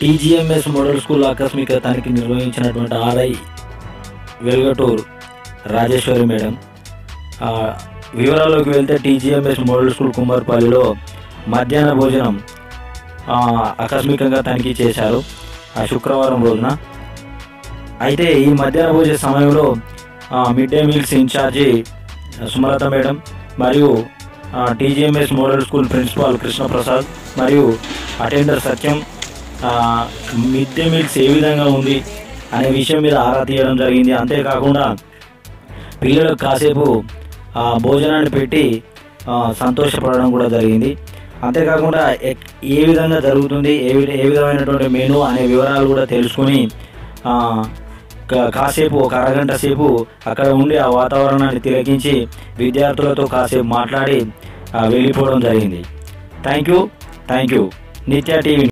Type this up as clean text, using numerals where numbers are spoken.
TGMS model school ఆకస్మిక తనిఖీ నిర్వహించినటువంటి ఆర్ఐ వెల్గటూర్ రాజేశ్వరి మేడం. వివరాల్లోకి వెళ్తే టీజీఎంఎస్ మోడల్ స్కూల్ కుమార్పల్లిలో మధ్యాహ్న భోజనం ఆకస్మికంగా తనిఖీ చేశారు శుక్రవారం రోజున. అయితే ఈ మధ్యాహ్న భోజన సమయంలో mid day meals in charge Sumalatha madam మరియు TGMS model school principal Krishnaprasad మరియు attender Satyam mid day meals ఏ విధంగా ఉంది అనే విషయం మీద ఆరా తీయడం జరిగింది. అంతేకాకుండా పిల్లలకు కాసేపు భోజనాన్ని పెట్టి సంతోషపడడం కూడా జరిగింది. అంతేకాకుండా ఏ విధంగా జరుగుతుంది, ఏ విధమైనటువంటి మెనూ అనే వివరాలు కూడా తెలుసుకొని కాసేపు ఒక అరగంట సేపు అక్కడ ఉండి ఆ వాతావరణాన్ని తిలకించి విద్యార్థులతో కాసేపు మాట్లాడి వెళ్ళిపోవడం జరిగింది. థ్యాంక్ యూ నిత్య టీవీ.